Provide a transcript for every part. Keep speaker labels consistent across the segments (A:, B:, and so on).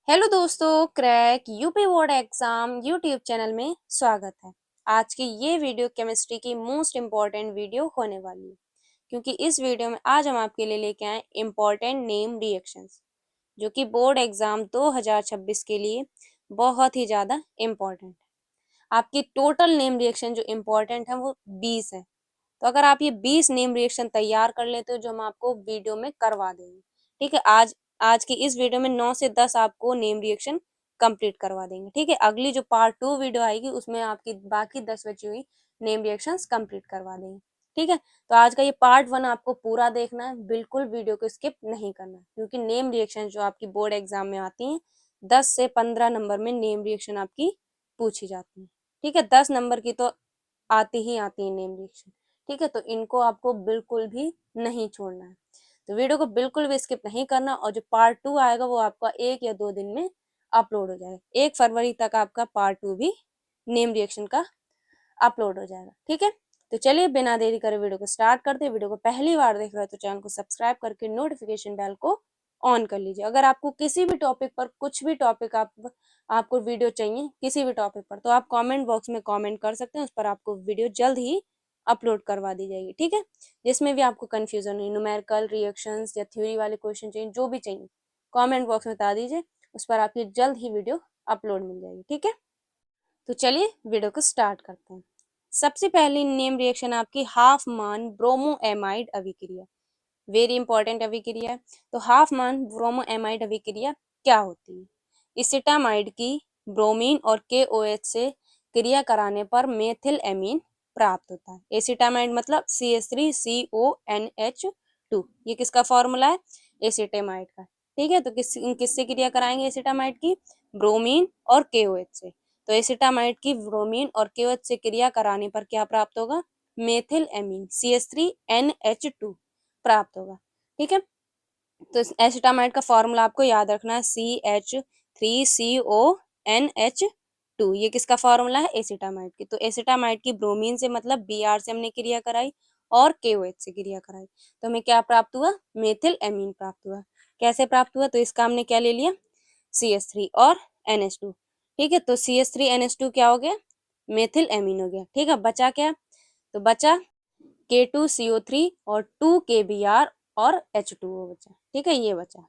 A: Hello दोस्तों, crack UP board exam YouTube channel में स्वागत है। आज की ये वीडियो केमिस्ट्री की मोस्ट इम्पॉर्टेंट वीडियो होने वाली है, क्योंकि इस वीडियो में आज हम आपके लिए लेके आए इम्पॉर्टेंट नेम रिएक्शंस, जो कि बोर्ड एग्जाम 2026 के लिए बहुत ही ज़्यादा इम्पॉर्टेंट है। आपकी टोटल नेम रिएक्शन जो इम्पॉर्टेंट है वो 20 है। तो अगर आप ये 20 नेम रिएक्शन तैयार कर लेते हो, जो हम आपको वीडियो में करवा देंगे, ठीक है। आज आज की इस वीडियो में 9 से 10 आपको नेम रिएक्शन कंप्लीट करवा देंगे, ठीक है। अगली जो पार्ट 2 वीडियो आएगी उसमें आपकी बाकी 10 बची हुई नेम रिएक्शंस कंप्लीट करवा देंगे, ठीक है। तो आज का ये पार्ट 1 आपको पूरा देखना है, बिल्कुल वीडियो को स्किप नहीं करना, क्योंकि नेम रिएक्शन जो आपकी बोर्ड एग्जाम में आती हैं 10 से 15 नंबर में नेम रिएक्शन आपकी पूछी जाती है, ठीक है। 10 नंबर की तो आती ही आती है नेम रिएक्शन, ठीक है। तो इनको आपको बिल्कुल भी नहीं छोड़ना है, तो वीडियो को बिल्कुल भी स्किप नहीं करना। और जो पार्ट 2 आएगा वो आपका 1 या 2 दिन में अपलोड हो जाएगा। 1 फरवरी तक आपका पार्ट 2 भी नेम रिएक्शन का अपलोड हो जाएगा, ठीक है। तो चलिए बिना देरी करे वीडियो को स्टार्ट करते हैं। वीडियो को पहली बार देख रहे हो तो चैनल को सब्सक्राइब करके नोटिफिकेशन बेल को ऑन कर लीजिए। अगर आपको किसी भी टॉपिक पर कुछ भी टॉपिक आपको वीडियो चाहिए किसी भी टॉपिक पर, तो आप कमेंट बॉक्स में कमेंट कर सकते हैं, उस पर आपको वीडियो जल्द ही अपलोड करवा दी जाएगी, ठीक है। जिसमें भी आपको कंफ्यूजन है, न्यूमेरिकल रिएक्शंस या थ्योरी वाले क्वेश्चन चाहिए, जो भी चाहिए कमेंट बॉक्स में बता दीजिए, उस पर आपकी जल्द ही वीडियो अपलोड मिल जाएगी, ठीक है। तो चलिए वीडियो को स्टार्ट करते हैं। सबसे पहली नेम रिएक्शन आपकी हाफ मान ब्रोमो एमाइड अभिक्रिया, वेरी इंपॉर्टेंट अभिक्रिया है। तो हाफ मान ब्रोमो एमाइड अभिक्रिया क्या होती है? इसिटामाइड की ब्रोमीन और KOH से क्रिया कराने पर मेथिल एमीन प्राप्त होता है। एसिटामाइड मतलब CH3CONH2, ये किसका फॉर्मूला है? एसिटामाइड का, ठीक है। तो किससे क्रिया कराएंगे एसिटामाइड की? ब्रोमीन और KOH से। तो एसिटामाइड की ब्रोमीन और KOH से क्रिया कराने पर क्या प्राप्त होगा? मेथिल एमीन CH3NH2 प्राप्त होगा, ठीक है। तो एसिटामाइड का फॉर्मूला आपको याद रखना है, CH3CONH2, ये किसका फॉर्मूला है? एसिटामाइड की। तो एसिटामाइड की ब्रोमीन से मतलब Br से हमने क्रिया कराई और KOH से क्रिया कराई, तो हमें क्या प्राप्त हुआ? मेथिल एमीन प्राप्त हुआ। कैसे प्राप्त हुआ? तो इसका हमने क्या ले लिया? CH3 और NH2, ठीक है। तो CH3NH2 क्या हो गया? मेथिल एमीन हो गया, ठीक है। बचा क्या? तो बचा K2CO3 और 2KBr और H2O बचा, ठीक है, ये बचा।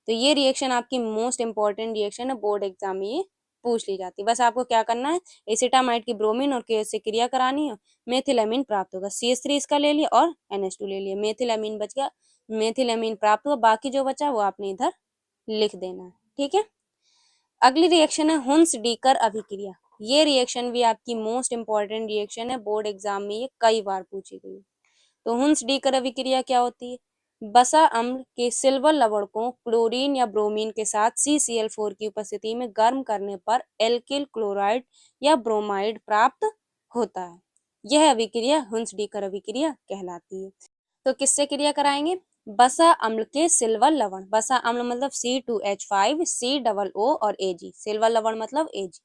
A: तो ये रिएक्शन आपकी मोस्ट इंपॉर्टेंट रिएक्शन है, बोर्ड एग्जाम में ये पूछ ली जाती है। बस आपको क्या करना है, एसिटामाइड की ब्रोमीन और KOH से क्रिया करानी है, मेथिल एमीन प्राप्त होगा। CH3 इसका ले लिया और NH2 ले लिया, मेथिल एमीन बच गया, मेथिल एमीन प्राप्त हुआ। बाकी जो बचा वो आपने इधर लिख देना है, ठीक है। अगली रिएक्शन है हुंस डीकर अभिक्रिया। ये रिएक्शन भी आपकी मोस्ट इंपॉर्टेंट रिएक्शन है, बोर्ड एग्जाम में ये कई बार पूछी गई है। तो हुंस डीकर अभिक्रिया क्या होती है? बसा अम्ल के सिल्वर लवण को क्लोरीन या ब्रोमीन के साथ CCl4 की उपस्थिति में गर्म करने पर एल्किल क्लोराइड या ब्रोमाइड प्राप्त होता है। यह अभिक्रिया हुंस डीकर अभिक्रिया कहलाती है। तो किससे क्रिया कराएंगे? बसा अम्ल के सिल्वर लवण, बसा अम्ल मतलब C2H5 COO और Ag, सिल्वर लवण मतलब Ag।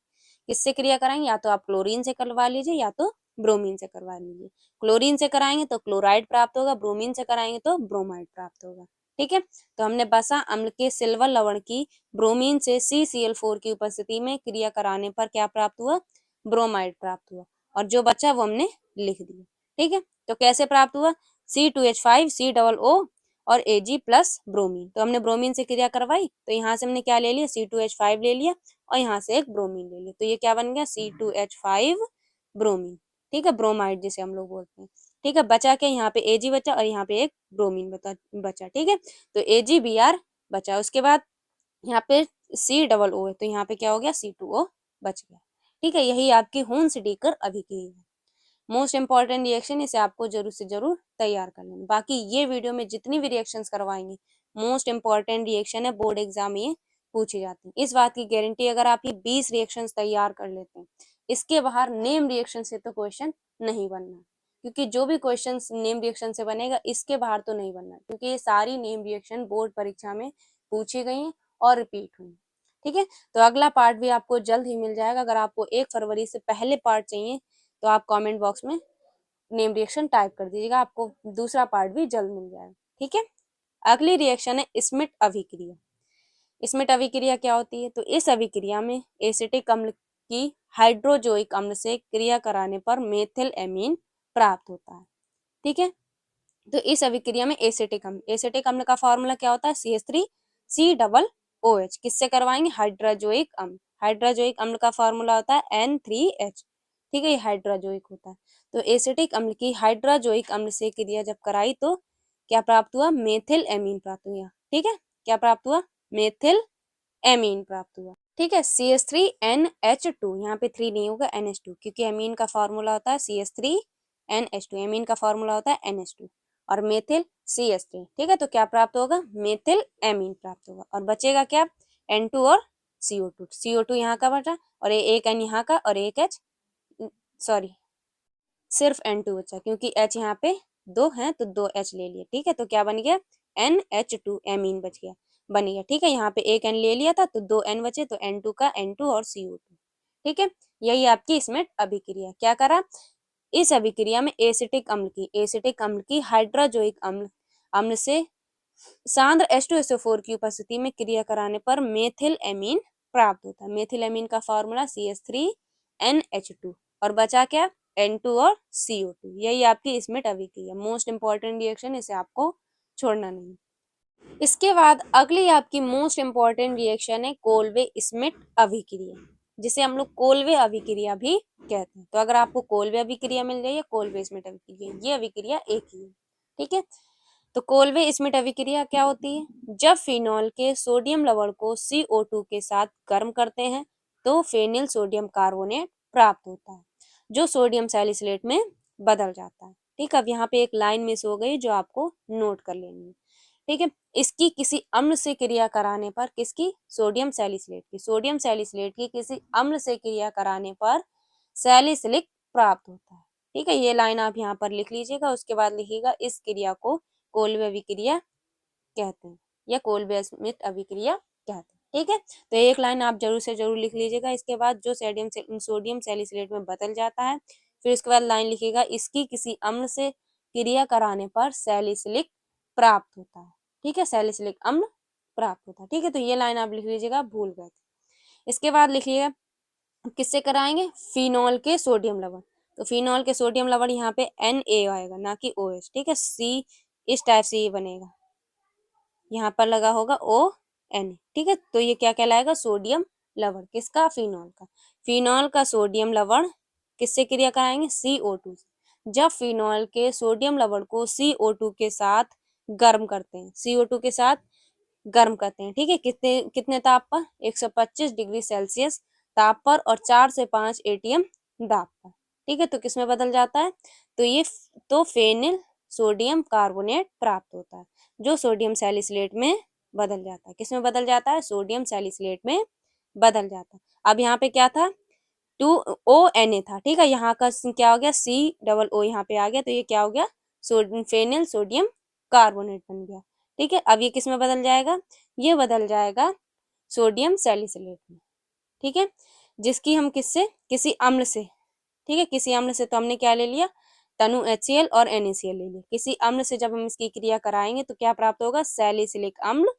A: किससे क्रिया कराएंगे? या तो आप क्लोरीन से करवा लीजिए या तो ब्रोमीन से करवा लीजिए। क्लोरीन से कराएंगे तो क्लोराइड प्राप्त होगा, ब्रोमीन से कराएंगे तो ब्रोमाइड प्राप्त होगा, ठीक है। तो हमने बसा अम्ल के सिल्वर लवण की ब्रोमीन से CCl4 की उपस्थिति में क्रिया कराने पर क्या प्राप्त हुआ? ब्रोमाइड प्राप्त हुआ, और जो बचा वो हमने लिख दिया, ठीक है। तो कैसे प्राप्त हुआ? C2H5 COO और Ag प्लस ब्रोमीन। तो हमने ब्रोमीन से क्रिया करवाई, तो यहाँ से हमने क्या ले लिया? C2H5 ले लिया और यहाँ से एक ब्रोमीन ले लिया, तो ये क्या बन गया? C2H5 ब्रोमीन, ठीक है, ब्रोमाइड जिसे हम लोग बोलते हैं, ठीक है। बचा क्या? यहाँ पे Ag बचा और यहाँ पे एक ब्रोमीन बचा, ठीक है। तो AgBr बचा, उसके बाद यहाँ पे COO है, तो यहाँ पे क्या हो गया? C2O बच गया, ठीक है। यही आपकी हुंस डीकर अभिक्रिया है, मोस्ट इंपॉर्टेंट रिएक्शन, इसे आपको जरूर से जरूर तैयार कर लेना। बाकी ये वीडियो में जितनी भी रिएक्शंस करवाएंगे मोस्ट इंपॉर्टेंट रिएक्शन है, बोर्ड एग्जाम में ये पूछी जाती है। इस बात की गारंटी, अगर आप ये 20 रिएक्शंस तैयार कर लेते हैं, इसके बाहर नेम रिएक्शन से तो क्वेश्चन नहीं बनना, क्योंकि जो भी क्वेश्चन नेम रिएक्शन से बनेगा इसके बाहर तो नहीं बनना, क्योंकि ये सारी नेम रिएक्शन बोर्ड परीक्षा में पूछी गई हैं और रिपीट हुई, ठीक है। तो अगला पार्ट भी आपको जल्द ही मिल जाएगा। अगर आपको 1 फरवरी से पहले पार्ट चाहिए तो आप कमेंट बॉक्स में नेम रिएक्शन टाइप कर दीजिएगा, आपको दूसरा पार्ट भी जल्द मिल जाएगा, ठीक है। अगली रिएक्शन है स्मिट अभिक्रिया। स्मिथ अभिक्रिया क्या होती है? तो इस अभिक्रिया में एसिटिक अम्ल की हाइड्रोजोइक अम्ल से क्रिया कराने पर मेथिल एमीन प्राप्त होता है। ठीक है, तो इस अभिक्रिया में एसिटिक अम्ल का फॉर्मूला क्या होता है? CH3COOH। किससे करवाएंगे? हाइड्रोजोइक अम्ल। हाइड्रोजोइक अम्ल का फॉर्मूला होता है N3H। ठीक है, ये हाइड्रोजोइक होता है। तो एसिटिक अम्ल की हाइड्रोजोइक अम्ल से क्रिया जब कराई तो क्या प्राप्त हुआ? मेथिल एमीन प्राप्त हुआ। ठीक है, क्या प्राप्त हुआ? मेथिल एमीन प्राप्त हुआ। ठीक है, CH3NH2, यहाँ पे 3 नहीं होगा, NH2, क्योंकि एमीन का फॉर्मूला होता है CH3NH2, एमीन का फॉर्मूला होता है NH2 और मेथिल CH3। ठीक है, तो क्या प्राप्त होगा? मेथिल एमीन प्राप्त होगा। और बचेगा क्या? N2 और CO2। CO2 यहाँ का बचा और एक N यहाँ का और एक H, सॉरी सिर्फ N2 बचा, क्योंकि H यहाँ पे 2 हैं तो 2 H ले लिए। ठीक है, तो क्या बन गया? NH2 एमीन बच गया, बन गया। ठीक है, यहाँ पे एक N ले लिया था तो 2 N बचे, तो N2 का N2 और CO2। ठीक है, यही आपकी इसमें अभिक्रिया। क्या करा? इस अभिक्रिया में एसिटिक अम्ल की हाइड्रोजोइक अम्ल अम्ल से सांद्र H2SO4 की उपस्थिति में क्रिया कराने पर मेथिल एमीन प्राप्त होता है। मेथिल एमीन का फॉर्मूला CH3NH2 और बचा क्या? N2 और CO2। यही आपकी स्मिथ अभिक्रिया, मोस्ट इंपॉर्टेंट रिएक्शन, इसे आपको छोड़ना नहीं। इसके बाद अगली आपकी मोस्ट इंपॉर्टेंट रिएक्शन है कोल्वे स्मिथ अभिक्रिया, जिसे हम लोग कोल्वे अभिक्रिया भी कहते हैं। तो अगर आपको कोल्वे अभिक्रिया मिल जाए या कोल्वे स्मिथ अभिक्रिया, ये अभिक्रिया एक ही है। ठीक है, तो कोल्वे स्मिथ अभिक्रिया क्या होती है? जब फिनॉल के सोडियम लवण को CO2 के साथ गर्म करते हैं तो फेनिल सोडियम कार्बोनेट प्राप्त होता है, जो सोडियम सैलिसिलेट में बदल जाता है। ठीक है, अब यहाँ पे एक लाइन मिस हो गई जो आपको नोट कर लेनी है। ठीक है, इसकी किसी अम्ल से क्रिया कराने पर, किसकी? सोडियम सैलिसिलेट की किसी अम्ल से क्रिया कराने पर सैलिसिलिक प्राप्त होता है। ठीक है, ये लाइन आप यहाँ पर लिख लीजिएगा, उसके बाद लिखिएगा इस क्रिया को कोल्वे अभिक्रिया कहते हैं या कोल्वे स्मिथ अभिक्रिया कहते हैं। ठीक है, तो एक लाइन आप जरूर से जरूर लिख लीजिएगा। इसके बाद जो सोडियम सैलिसिलेट में बदल जाता है, फिर उसके बाद लाइन लिखिएगा इसकी किसी अम्ल से क्रिया कराने पर सैलिसिलिक प्राप्त होता है। ठीक है, सैलिसिलिक अम्ल प्राप्त होता है। ठीक है, तो ये लाइन आप लिख लीजिएगा, भूल गए थे। इसके बाद लिखिएगा किससे कराएंगे? फिनॉल के सोडियम लवण। तो फिनॉल के सोडियम लवण यहाँ पे Na आएगा, ना कि OH। ठीक है, C इस टाइप से ये बनेगा, यहाँ पर लगा होगा ON। ठीक है, तो ये क्या कहलाएगा? सोडियम लवण। किसका? फिनॉल का। फिनॉल का सोडियम लवण किससे क्रिया कराएंगे? CO2 से। जब फिनॉल के सोडियम लवण को CO2 के साथ गर्म करते हैं, CO2 के साथ गर्म करते हैं। ठीक है, कितने कितने ताप पर? 125 डिग्री सेल्सियस ताप पर और 4 से 5 ATM दाब पर। ठीक है, तो किसमें बदल जाता है? तो ये तो फेनिल सोडियम कार्बोनेट प्राप्त होता है, जो सोडियम सैलिसिलेट में बदल जाता है। किसमें बदल जाता है? सोडियम सैलिसिलेट में बदल जाता है। अब यहाँ पे क्या था? 2ONA था। ठीक है, यहाँ का क्या हो गया? COO यहाँ पे आ गया, तो ये क्या हो गया? फेनिल सोडियम कार्बोनेट बन गया। ठीक है, अब ये किस में बदल जाएगा? ये बदल जाएगा सोडियम सैलिसिलेट में। ठीक है, जिसकी हम किससे? किसी अम्ल से। ठीक है, किसी अम्ल से, तो हमने क्या ले लिया? तनु HCl और NaCl ले लिया। किसी अम्ल से जब हम इसकी क्रिया कराएंगे तो क्या प्राप्त होगा? सैलिसिलिक अम्ल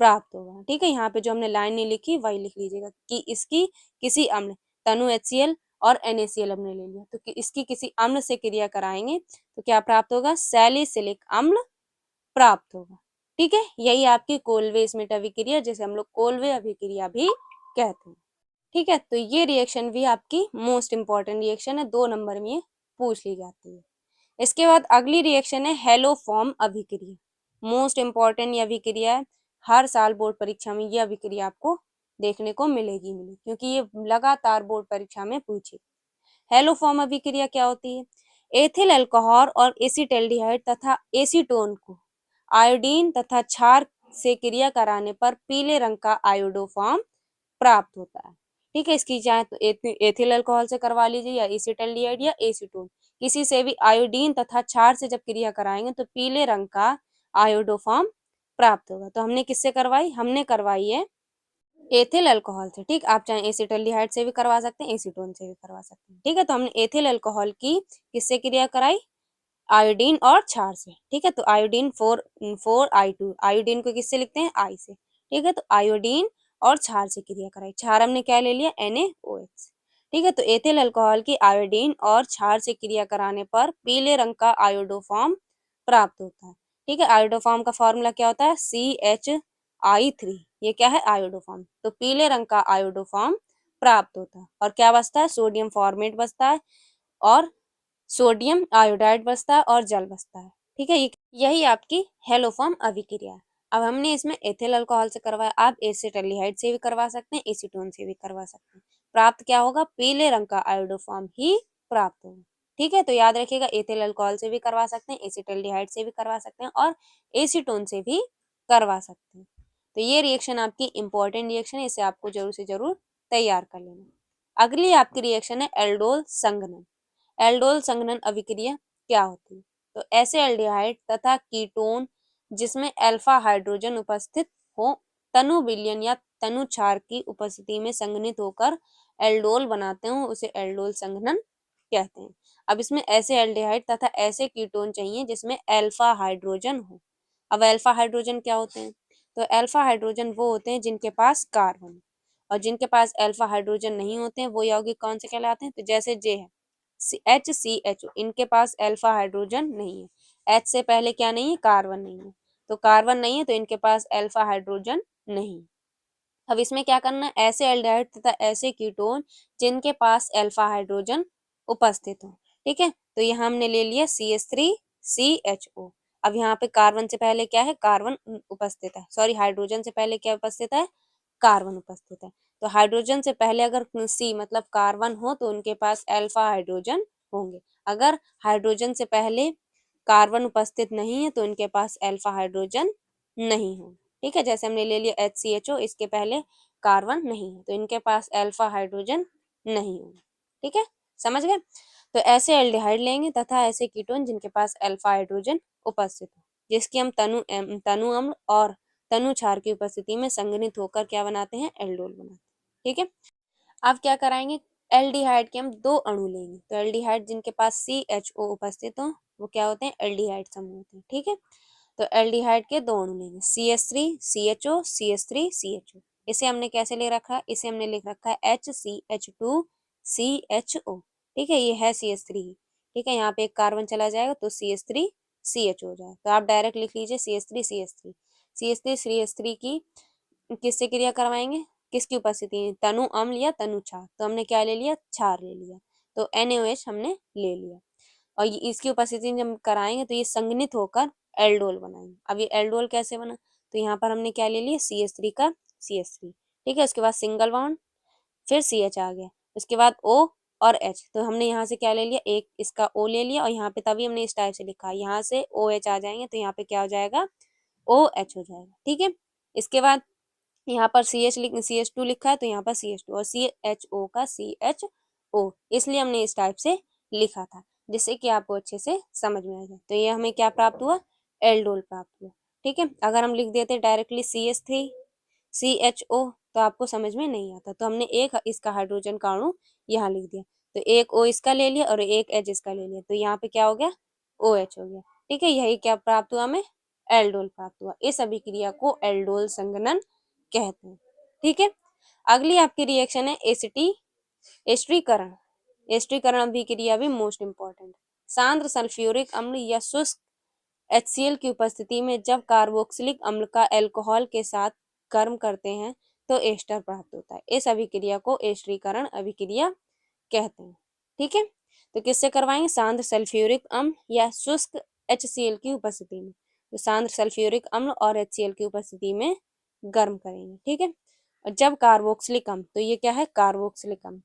A: प्राप्त होगा। ठीक है, यहाँ पे जो हमने लाइन नहीं लिखी वही लिख लीजिएगा कि इसकी किसी अम्ल, तनु HCl और NaCl हमने ले लिया, तो इसकी किसी अम्ल से क्रिया कराएंगे तो क्या प्राप्त होगा? सैलिसिलिक अम्ल प्राप्त होगा। ठीक है, यही आपकी कोल्वे स्मिथ अभिक्रिया, जिसे हम लोग कोल्वे अभिक्रिया भी कहते हैं। ठीक है, तो ये रिएक्शन भी आपकी मोस्ट इंपॉर्टेंट रिएक्शन है, 2 नंबर में ये पूछ ली जाती है। इसके बाद अगली रिएक्शन है हेलोफॉर्म अभिक्रिया। मोस्ट इंपॉर्टेंट ये अभिक्रिया है, हर साल बोर्ड परीक्षा में ये अभिक्रिया आपको देखने को मिलेगी क्योंकि ये लगातार बोर्ड परीक्षा में पूछी। हेलोफॉर्म अभिक्रिया क्या होती है? एथिल अल्कोहल और एसिटाल्डिहाइड तथा एसीटोन को आयोडीन तथा क्षार से क्रिया कराने पर पीले रंग का आयोडोफॉर्म प्राप्त होता है। ठीक है, इसकी चाहे तो एथिल अल्कोहल से करवा लीजिए या एसिटाल्डिहाइड या एसीटोन, किसी से भी आयोडीन तथा क्षार से जब क्रिया कराएंगे तो पीले रंग का आयोडोफॉर्म प्राप्त होगा। तो हमने किससे करवाई? हमने करवाई है एथिल अल्कोहल से। ठीक, आप चाहे एसिटाल्डिहाइड से भी करवा सकते हैं, एसीटोन से भी करवा सकते हैं। ठीक है, तो हमने एथिल अल्कोहल की किससे क्रिया कराई? आयोडीन और क्षार से। ठीक है, तो आयोडीन 4I2, आयोडीन को किससे लिखते हैं? I से। ठीक है। तो आयोडीन और क्षार से क्रिया कराई, क्षार हमने क्या ले लिया, NaOH। ठीक है। तो एथिल अल्कोहल की आयोडीन और क्षार से क्रिया कराने पर पीले रंग का आयोडोफॉर्म प्राप्त होता है। ठीक है। आयोडोफॉर्म का फॉर्मूला क्या होता है, CHI3। ये क्या है, आयोडोफॉर्म। तो पीले रंग का आयोडोफॉर्म प्राप्त होता है और क्या बचता है, सोडियम फॉर्मेट बचता है और सोडियम आयोडाइड बचता है और जल बचता है। ठीक है। यही आपकी हेलोफॉर्म अभिक्रिया है। अब हमने इसमें एथिल अल्कोहल से करवाया, आप एसिटाल्डिहाइड से भी करवा सकते हैं, एसीटोन से भी करवा सकते हैं। प्राप्त क्या होगा, पीले रंग का आयोडोफॉर्म ही प्राप्त होगा। ठीक है। तो याद रखिएगा, एथिल अल्कोहल से भी करवा सकते हैं, एसिटाल्डिहाइड से भी करवा सकते हैं और एसीटोन से भी करवा सकते हैं। तो ये रिएक्शन आपकी इंपॉर्टेंट रिएक्शन है, इसे आपको जरूर से जरूर तैयार कर लेना। अगली आपकी रिएक्शन है एल्डोल संघनन। एल्डोल संघनन अभिक्रिया क्या होती है, तो ऐसे एल्डिहाइड तथा कीटोन जिसमें अल्फा हाइड्रोजन उपस्थित हो तनु विलयन या तनु क्षार की उपस्थिति में संघनित होकर एल्डोल बनाते हो, उसे एल्डोल संघनन कहते हैं। अब इसमें ऐसे एल्डिहाइड तथा ऐसे कीटोन चाहिए जिसमें अल्फा हाइड्रोजन हो। अब अल्फा हाइड्रोजन क्या होते हैं, तो अल्फा हाइड्रोजन वो होते हैं जिनके पास कार्बन, और जिनके पास अल्फा हाइड्रोजन नहीं होते हैं वो यौगिक कौन से कहलाते हैं, तो जैसे जे है HCHO, इनके पास अल्फा हाइड्रोजन नहीं है। H से पहले क्या नहीं है, कार्बन नहीं है, तो कार्बन नहीं है तो इनके पास अल्फा हाइड्रोजन नहीं। अब इसमें क्या करना है, ऐसे एल्डिहाइड तथा ऐसे कीटोन जिनके पास अल्फा हाइड्रोजन उपस्थित हो। ठीक है। तो यहाँ हमने ले लिया CH3CHO। अब यहाँ पे कार्बन से पहले क्या है, कार्बन उपस्थित है, सॉरी हाइड्रोजन से पहले क्या उपस्थित है, कार्बन उपस्थित है। तो हाइड्रोजन से पहले अगर C मतलब कार्बन हो तो उनके पास अल्फा हाइड्रोजन होंगे। अगर हाइड्रोजन से पहले कार्बन उपस्थित नहीं है तो इनके पास अल्फा हाइड्रोजन नहीं हो। ठीक है। जैसे हमने ले लिया HCHO, इसके पहले कार्बन नहीं है तो इनके पास अल्फा हाइड्रोजन नहीं होगा। ठीक है, समझ गए। तो ऐसे एल्डिहाइड लेंगे तथा ऐसे कीटोन जिनके पास अल्फा हाइड्रोजन उपस्थित हो, जिसकी हम तनु अम्ल और तनु क्षार की उपस्थिति में संघनित होकर क्या बनाते हैं, एल्डोल बनाते हैं। ठीक है। अब क्या कराएंगे, एल्डिहाइड के हम दो अणु लेंगे। तो एल्डिहाइड जिनके पास CHO उपस्थित हो वो क्या होते हैं, एल्डिहाइड समूह होते हैं। ठीक है। तो एल्डिहाइड के दो अणु लेंगे, CH3CHO CH3CHO। इसे हमने कैसे ले रखा है, इसे हमने लिख रखा है HCH2CHO। ठीक है, ये है CH3। ठीक है, यहाँ पे एक कार्बन चला जाएगा तो CH3CH हो जाए, तो आप डायरेक्ट लिख लीजिए CH3CH3। CH3CH3 की किससे क्रिया करवाएंगे, किसकी उपस्थिति में, तनु अम्ल या तनु क्षार। तो हमने क्या ले लिया, क्षार ले लिया, तो NaOH हमने ले लिया और इसकी उपस्थिति में जब कराएंगे तो ये संघनित होकर एल्डोल बनाएंगे। अब ये एल्डोल कैसे बना, तो यहाँ पर हमने क्या ले लिया, CH3 का CH3। ठीक है, उसके बाद सिंगल बॉन्ड, फिर CH आ गया, उसके बाद O और H। तो हमने यहाँ से क्या ले लिया, एक इसका O ले लिया और यहाँ पे तभी हमने इस टाइप से लिखा, यहाँ से OH आ जाएंगे तो यहाँ पे क्या हो जाएगा, OH हो जाएगा। ठीक है। इसके बाद यहाँ पर CH2 लिखा है तो यहाँ पर CH2 और CHO का CHO, इसलिए हमने इस टाइप से लिखा था जिससे कि आपको अच्छे से समझ में आ जाए। तो ये हमें क्या प्राप्त हुआ, एल्डोल प्राप्त हुआ। ठीक है। अगर हम लिख देते डायरेक्टली CH3CHO तो आपको समझ में नहीं आता, तो हमने एक इसका हाइड्रोजन का अणु यहाँ लिख दिया, तो एक O इसका ले लिया और एक H इसका ले लिया, तो यहाँ पे क्या हो गया, OH हो गया। ठीक है, यही क्या प्राप्त हुआ, हमें एल्डोल प्राप्त हुआ। इस अभिक्रिया को एल्डोल संघनन कहते हैं। ठीक है। अगली आपकी रिएक्शन है एस्टरीकरण। एस्टरीकरण अभिक्रिया भी मोस्ट इंपॉर्टेंट। सांद्र सल्फ्यूरिक अम्ल या शुष्क HCl की उपस्थिति में जब कार्बोक्सिलिक अम्ल का अल्कोहल के साथ गर्म करते हैं तो एस्टर प्राप्त होता है। इस अभिक्रिया को एस्टरीकरण अभिक्रिया कहते हैं। ठीक है। तो किससे करवाएंगे, सांद्र सल्फ्यूरिक अम्ल या शुष्क HCl की उपस्थिति में। तो सांद्र सल्फ्यूरिक अम्ल और HCl की उपस्थिति में गर्म करेंगे। ठीक है। और जब कार्बोक्सिलिक अम्ल, तो ये क्या है, कार्बोक्सिलिक अम्ल,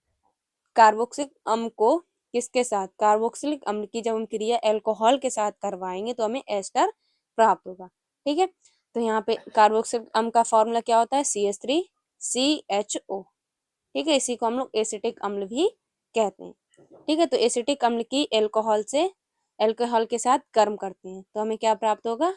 A: कार्बोक्सिलिक अम्ल को किसके साथ, कार्बोक्सिलिक अम्ल की जब हम क्रिया अल्कोहल के साथ करवाएंगे तो हमें एस्टर प्राप्त होगा। ठीक है। तो यहाँ पे कार्बोक्सिलिक अम्ल का फॉर्मूला क्या होता है, CH3CHO। ठीक है, इसी को हम लोग एसिटिक अम्ल भी कहते हैं। ठीक है। तो एसिटिक अम्ल की अल्कोहल के साथ गर्म करते हैं तो हमें क्या प्राप्त होगा,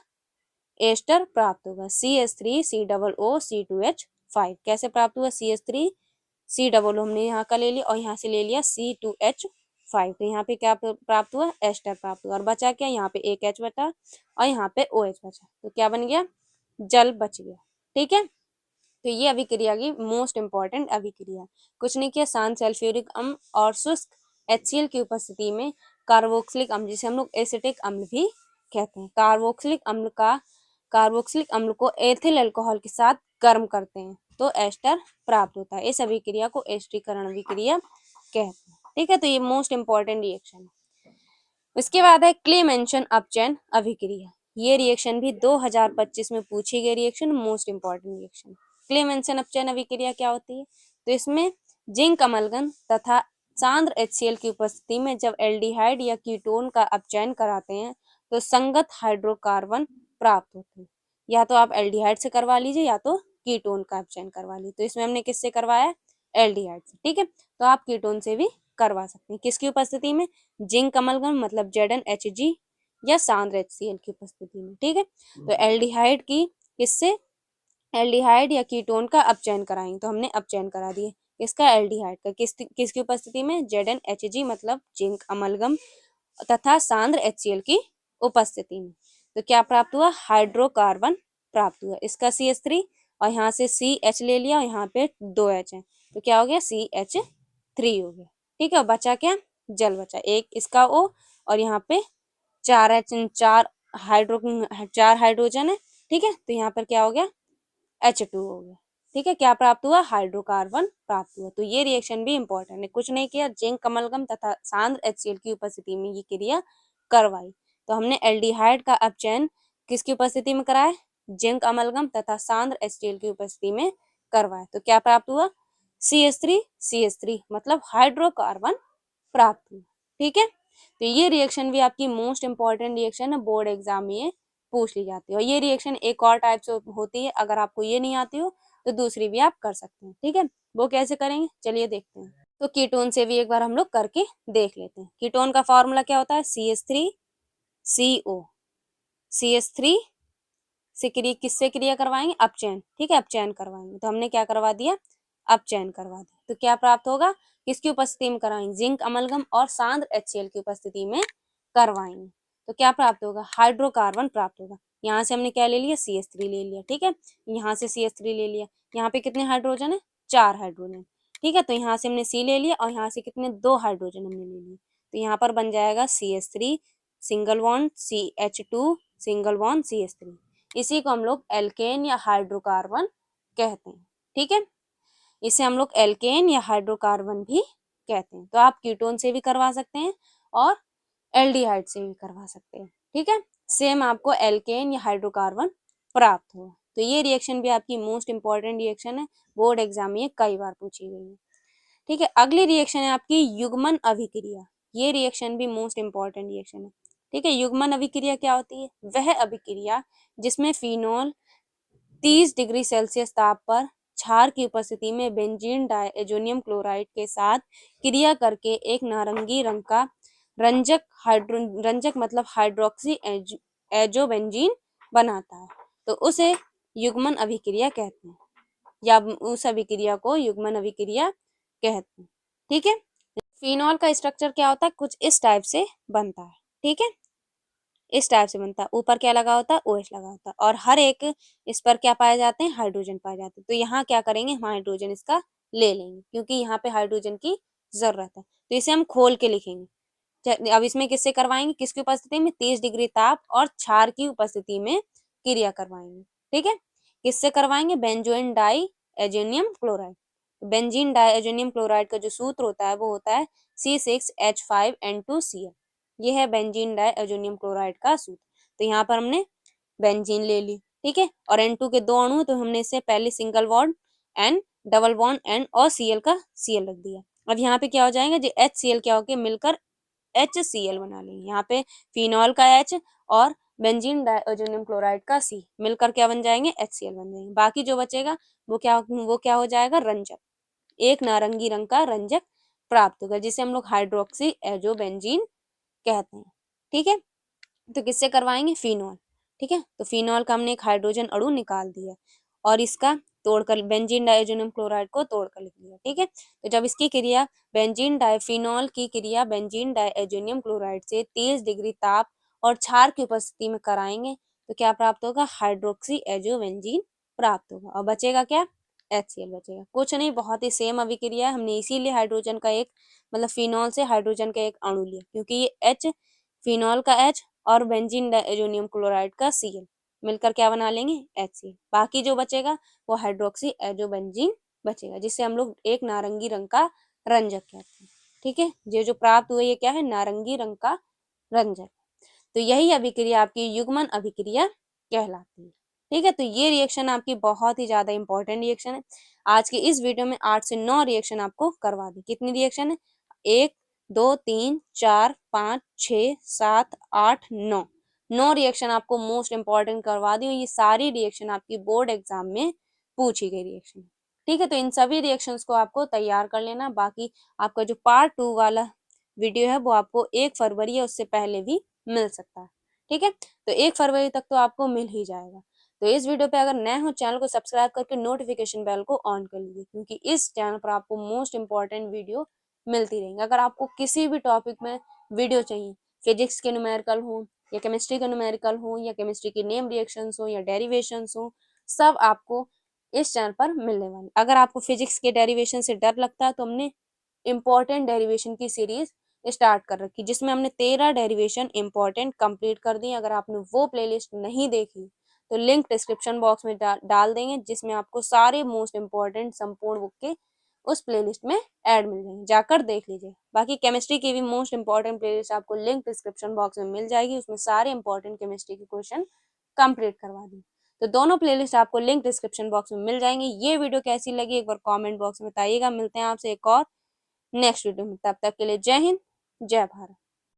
A: एस्टर प्राप्त होगा, CH3COO C2H5। कैसे प्राप्त हुआ, CH3C हमने यहाँ का ले लिया और यहाँ से ले लिया C2H5, तो यहाँ पे क्या प्राप्त हुआ, एस्टर प्राप्त हुआ। और बचा क्या, यहाँ पे एक H बचा और यहाँ पे OH बचा, तो क्या बन गया, जल बच गया। ठीक है। तो ये अभिक्रिया की मोस्ट इंपॉर्टेंट अभिक्रिया। कुछ नहीं किया, शांत सल्फ्यूरिक अम्ल और शुष्क HCl की उपस्थिति में कार्बोक्सिलिक अम्ल, जिसे हम लोग एसिटिक अम्ल भी कहते हैं, कार्बोक्सिलिक अम्ल को एथिल अल्कोहल के साथ गर्म करते हैं तो एस्टर प्राप्त होता है। इस अभिक्रिया को एस्टरीकरण अभिक्रिया कहते हैं। ठीक है, तो ये मोस्ट इंपॉर्टेंट रिएक्शन है। इसके बाद है क्लेमेंशन अपचयन अभिक्रिया। ये रिएक्शन भी 2025 में पूछी गई reaction, most important reaction. Clemmensen अपचयन अभिक्रिया क्या होती है? तो इसमें जिंक अमलगन तथा सांद्र HCl की उपस्थिति में जब एल्डिहाइड या कीटोन का अपचयन कराते हैं तो संगत हाइड्रोकार्बन प्राप्त होते हैं। या तो आप एल्डिहाइड से करवा लीजिए या तो कीटोन का अपचयन करवा लीजिए। तो इसमें हमने किससे करवाया? एल्डिहाइड से। ठीक है, तो आप कीटोन से भी करवा सकते हैं। किसकी उपस्थिति में? जिंक अमलगन मतलब ZnHg या सांद्र HCl की उपस्थिति में। ठीक है, तो एल्डिहाइड की किससे? एल्डिहाइड या कीटोन का अपचयन कराएंगे, तो हमने अपचयन करा दिए। किसका? एल्डिहाइड का। किसकी उपस्थिति में? ZnHg मतलब जिंक अमलगम तथा सांद्र HCl की उपस्थिति में। तो क्या प्राप्त हुआ? हाइड्रोकार्बन प्राप्त हुआ। इसका CH3 और यहाँ से CH ले लिया और यहाँ पे 2H है, तो क्या हो गया? CH3 हो गया। ठीक है, बचा क्या? जल बचा एक इसका O और यहाँ पे 4 हाइड्रोजन है। ठीक है, तो यहाँ पर क्या हो गया? H2 हो गया। ठीक है, क्या प्राप्त हुआ? हाइड्रोकार्बन प्राप्त हुआ। तो ये रिएक्शन भी इंपॉर्टेंट है। कुछ नहीं किया, जिंक अमलगम तथा सांद्र HCl की उपस्थिति में ये क्रिया करवाई। तो हमने एल्डिहाइड का अपचयन किसकी उपस्थिति में कराया? जिंक अमलगम तथा सांद्र HCl की उपस्थिति में करवाया। तो क्या प्राप्त हुआ? CH3 मतलब हाइड्रोकार्बन प्राप्त हुआ। ठीक है, तो ये रिएक्शन भी आपकी मोस्ट इंपॉर्टेंट रिएक्शन है, बोर्ड एग्जाम में ये पूछ ली जाती है। और ये रिएक्शन एक और टाइप से होती है, अगर आपको ये नहीं आती हो तो दूसरी भी आप कर सकते हैं। ठीक है, वो कैसे करेंगे चलिए देखते हैं। तो कीटोन से भी एक बार हम लोग करके देख लेते हैं। कीटोन का फॉर्मूला क्या होता है? CH3CO। CH3 से किससे क्रिया करवाएंगे? अपचयन। ठीक है, अपचयन करवाएंगे, तो हमने क्या करवा दिया? अपचयन करवा दिया। तो क्या प्राप्त होगा? किसकी उपस्थिति में कराएंगे? जिंक अमलगम और सांद्र HCl की उपस्थिति में करवाएंगे। तो क्या प्राप्त होगा? हाइड्रोकार्बन प्राप्त होगा। यहाँ से हमने क्या ले लिया? CH3 ले लिया। ठीक है, यहाँ से CH3 ले लिया। यहाँ पे कितने हाइड्रोजन है? 4 हाइड्रोजन। ठीक है, तो यहाँ से हमने C ले लिया और यहाँ से कितने? 2 हाइड्रोजन हमने ले लिए। तो यहाँ पर बन जाएगा CH3 single bond CH2 single bond CH3। इसी को हम लोग एल्केन या हाइड्रोकार्बन कहते हैं। ठीक है, इसे हम लोग एल्केन या हाइड्रोकार्बन भी कहते हैं। तो आप कीटोन से भी करवा सकते हैं और एल्डिहाइड से भी करवा सकते हैं। ठीक है, सेम आपको एल्केन या हाइड्रोकार्बन प्राप्त होगा। तो ये रिएक्शन भी आपकी मोस्ट इंपॉर्टेंट रिएक्शन है, बोर्ड एग्जाम में कई बार पूछी गई है। ठीक है, अगली रिएक्शन है आपकी युग्मन अभिक्रिया। ये रिएक्शन भी मोस्ट इंपॉर्टेंट रिएक्शन है। ठीक है, युग्मन अभिक्रिया क्या होती है? वह अभिक्रिया जिसमें फिनोल 30 डिग्री सेल्सियस ताप पर क्षार की उपस्थिति में बेंजीन डाइएजोनियम क्लोराइड के साथ क्रिया करके एक नारंगी रंग का रंजक मतलब हाइड्रोक्सी एजोबेंजीन बनाता है, तो उसे युग्मन अभिक्रिया कहते हैं, या उस अभिक्रिया को युग्मन अभिक्रिया कहते हैं। ठीक है, फिनोल का स्ट्रक्चर क्या होता है? कुछ इस टाइप से बनता है। ठीक है, इस टाइप से बनता है। ऊपर क्या लगा होता है? OH लगा होता है और हर एक इस पर क्या पाए जाते हैं? हाइड्रोजन पाए जाते हैं। तो यहाँ क्या करेंगे? हम हाइड्रोजन इसका ले लेंगे क्योंकि यहाँ पे हाइड्रोजन की जरूरत है, तो इसे हम खोल के लिखेंगे। अब इसमें किससे करवाएंगे? किसकी उपस्थिति में? 30 डिग्री ताप और क्षार की उपस्थिति में क्रिया करवाएंगे। ठीक है, किससे करवाएंगे? Benzoin diazonium chloride. Benzene diazonium chloride का जो सूत्र होता है वो होता है C6H5N2Cl। ये है बेंजीन डाई एजोनियम क्लोराइड का सूत्र। तो यहाँ पर हमने बेंजीन ले ली। ठीक है, और N2 के 2 अणु, तो हमने इससे पहले single bond N, double bond N और Cl का Cl रख दिया। अब यहाँ पे क्या हो जाएगा? जो HCl क्या हो गया? मिलकर HCl बना लेंगे। यहाँ पे फिनॉल का H और बेंजीन डाइएजोनियम क्लोराइड का C मिलकर क्या बन जाएंगे? HCl बन जाएंगे। बाकी जो बचेगा वो क्या हो जाएगा? रंजक, एक नारंगी रंग का रंजक प्राप्त होगा, जिसे हम लोग हाइड्रोक्सी एजोबेंजीन कहते हैं। ठीक है, तो किससे करवाएंगे? फिनॉल। ठीक है, तो फिनॉल का हमने एक हाइड्रोजन अणु निकाल दिया और इसका तोड़कर बेंजीन डाइएजोनियम क्लोराइड को तोड़कर लिख दिया। ठीक है, तो जब इसकी क्रिया बेंजीन डाइफिनॉल की क्रिया बेंजीन डाइएजोनियम क्लोराइड से 30 डिग्री ताप और क्षार की उपस्थिति में कराएंगे तो क्या प्राप्त होगा? हाइड्रोक्सी एजोबेंजीन प्राप्त होगा। और बचेगा क्या? HCl बचेगा। कुछ नहीं, बहुत ही सेम अभिक्रिया है, हमने इसीलिए हाइड्रोजन का एक मतलब फिनॉल से हाइड्रोजन का एक अणु लिया, क्योंकि ये H फिनॉल का H और बेंजीन डायजोनियम क्लोराइड का Cl मिलकर क्या बना लेंगे, HCl। बाकी जो बचेगा वो हाइड्रोक्सी एजोबेंजीन बचेगा, जिससे हम लोग एक नारंगी रंग का रंजक कहते हैं। ठीक है, ये जो प्राप्त हुआ ये क्या है, नारंगी रंग का रंजक। तो यही अभिक्रिया आपकी युग्मन अभिक्रिया कहलाती है। ठीक है, तो ये रिएक्शन आपकी बहुत ही ज्यादा इंपॉर्टेंट रिएक्शन है। आज की इस वीडियो में 8 से 9 रिएक्शन आपको करवा दी। कितनी रिएक्शन है, 1 2 3 4 5 6 7 8 9 9 रिएक्शन आपको मोस्ट इंपॉर्टेंट करवा दी। ये सारी रिएक्शन आपकी बोर्ड एग्जाम में पूछी गई रिएक्शन। ठीक है, तो इन सभी रिएक्शंस को आपको तैयार कर लेना। बाकी आपका जो पार्ट 2 वाला वीडियो है वो आपको 1 फरवरी या उससे पहले भी मिल सकता है। ठीक है, तो 1 फरवरी तक तो आपको मिल ही जाएगा। तो इस वीडियो पे अगर नए हो चैनल को सब्सक्राइब करके नोटिफिकेशन बेल को ऑन कर लीजिए, क्योंकि इस चैनल पर आपको मोस्ट इंपॉर्टेंट वीडियो मिलती रहेंगी। अगर आपको किसी भी टॉपिक में वीडियो चाहिए, फिजिक्स के न्यूमेरिकल हो या केमिस्ट्री के न्यूमेरिकल हो या केमिस्ट्री की नेम रिएक्शंस हो या डेरिवेशंस हो, सब आपको इस चैनल पर मिलने वाले। अगर आपको फिजिक्स के डेरिवेशन से डर लगता है तो हमने इम्पोर्टेंट डेरिवेशन की सीरीज स्टार्ट कर रखी, जिसमें हमने 13 डेरिवेशन इंपॉर्टेंट कंप्लीट कर दी। अगर आपने वो प्लेलिस्ट नहीं देखी तो लिंक डिस्क्रिप्शन बॉक्स में डाल देंगे, जिसमें आपको सारे मोस्ट इंपॉर्टेंट संपूर्ण बुक के उस प्लेलिस्ट में ऐड मिल जाएंगे, जाकर देख लीजिए। बाकी केमिस्ट्री की भी मोस्ट इंपॉर्टेंट प्लेलिस्ट आपको लिंक डिस्क्रिप्शन बॉक्स में मिल जाएगी, उसमें सारे इंपॉर्टेंट केमिस्ट्री के क्वेश्चन कंप्लीट करवा दी। तो दोनों प्लेलिस्ट आपको लिंक डिस्क्रिप्शन बॉक्स में मिल जाएंगे। ये वीडियो कैसी लगी एक बार कमेंट बॉक्स में बताइएगा। मिलते हैं आपसे एक और नेक्स्ट वीडियो में, तब तक के लिए जय हिंद, जय भारत।